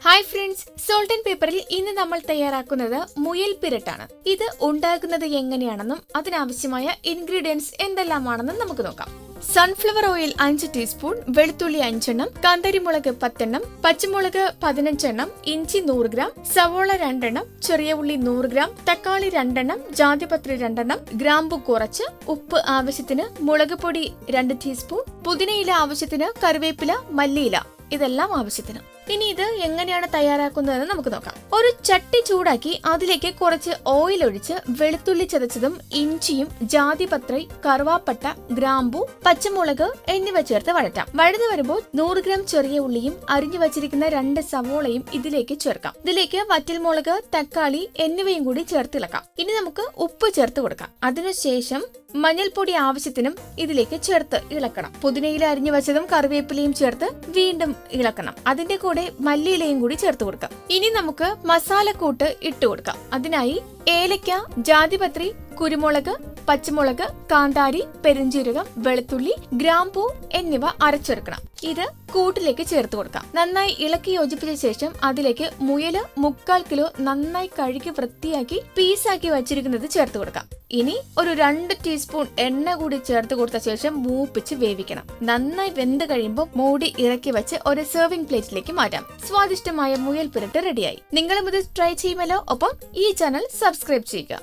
Hi friends, salt and പേപ്പറിൽ ഇന്ന് നമ്മൾ തയ്യാറാക്കുന്നത് മുയൽ പിരട്ടാണ്. ഇത് ഉണ്ടാക്കുന്നത് എങ്ങനെയാണെന്നും അതിനാവശ്യമായ ഇൻഗ്രീഡിയൻസ് എന്തെല്ലാമാണെന്നും നമുക്ക് നോക്കാം. സൺഫ്ലവർ ഓയിൽ 5 ടീസ്പൂൺ, വെളുത്തുള്ളി 5 എണ്ണം, കാന്താരിമുളക് 10 എണ്ണം, പച്ചമുളക് 15 എണ്ണം, ഇഞ്ചി 100 ഗ്രാം, സവോള 2 എണ്ണം, ചെറിയ ഉള്ളി 100 ഗ്രാം, തക്കാളി 2 എണ്ണം, ജാതിപത്രി 2 എണ്ണം, ഗ്രാമ്പു കുറച്ച്, ഉപ്പ് ആവശ്യത്തിന്, മുളക് പൊടി 2 ടീസ്പൂൺ, പുതിനയില ആവശ്യത്തിന്, കറിവേപ്പില, മല്ലിയില ഇതെല്ലാം ആവശ്യത്തിന്. ഇനി ഇത് എങ്ങനെയാണ് തയ്യാറാക്കുന്നതെന്ന് നമുക്ക് നോക്കാം. ഒരു ചട്ടി ചൂടാക്കി അതിലേക്ക് കുറച്ച് ഓയിൽ ഒഴിച്ച് വെളുത്തുള്ളി ചതച്ചതും ഇഞ്ചിയും ജാതിപത്രി, കറുവാപ്പട്ട, ഗ്രാമ്പു, പച്ചമുളക് എന്നിവ ചേർത്ത് വഴറ്റാം. വഴന്നു വരുമ്പോൾ 100 ഗ്രാം ചെറിയ ഉള്ളിയും അരിഞ്ഞു വച്ചിരിക്കുന്ന 2 സവോളയും ഇതിലേക്ക് ചേർക്കാം. ഇതിലേക്ക് വറ്റൽമുളക്, തക്കാളി എന്നിവയും കൂടി ചേർത്ത് ഇളക്കാം. ഇനി നമുക്ക് ഉപ്പ് ചേർത്ത് കൊടുക്കാം. അതിനുശേഷം മഞ്ഞൾപ്പൊടി ആവശ്യത്തിനും ഇതിലേക്ക് ചേർത്ത് ഇളക്കണം. പുതിനയില അരിഞ്ഞു വെച്ചതും കറിവേപ്പിലയും ചേർത്ത് വീണ്ടും ഇളക്കണം. അതിന്റെ കൂടെ മല്ലിയിലയും കൂടി ചേർത്ത് കൊടുക്കാം. ഇനി നമുക്ക് മസാലക്കൂട്ട് ഇട്ട് കൊടുക്കാം. അതിനായി ഏലക്ക, ജാതിപത്രി, കുരുമുളക്, പച്ചമുളക്, കാന്താരി, പെരുംജീരകം, വെളുത്തുള്ളി, ഗ്രാമ്പൂ എന്നിവ അരച്ചെടുക്കണം. ഇത് കൂട്ടിലേക്ക് ചേർത്ത് കൊടുക്കാം. നന്നായി ഇളക്കി യോജിപ്പിച്ച ശേഷം അതിലേക്ക് മുയല് 3/4 കിലോ നന്നായി കഴുകി വൃത്തിയാക്കി പീസാക്കി വച്ചിരിക്കുന്നത് ചേർത്ത് കൊടുക്കാം. ഇനി ഒരു 2 ടീസ്പൂൺ എണ്ണ കൂടി ചേർത്ത് കൊടുത്ത ശേഷം മൂപ്പിച്ച് വേവിക്കണം. നന്നായി വെന്ത് കഴിയുമ്പോൾ മൂടി ഇറക്കി വെച്ച് ഒരു സെർവിംഗ് പ്ലേറ്റിലേക്ക് മാറ്റാം. സ്വാദിഷ്ടമായ മുയൽ പുരട്ട് റെഡിയായി. നിങ്ങളും ഇത് ട്രൈ ചെയ്യുമല്ലോ. ഒപ്പം ഈ ചാനൽ സബ്സ്ക്രൈബ് ചെയ്യുക.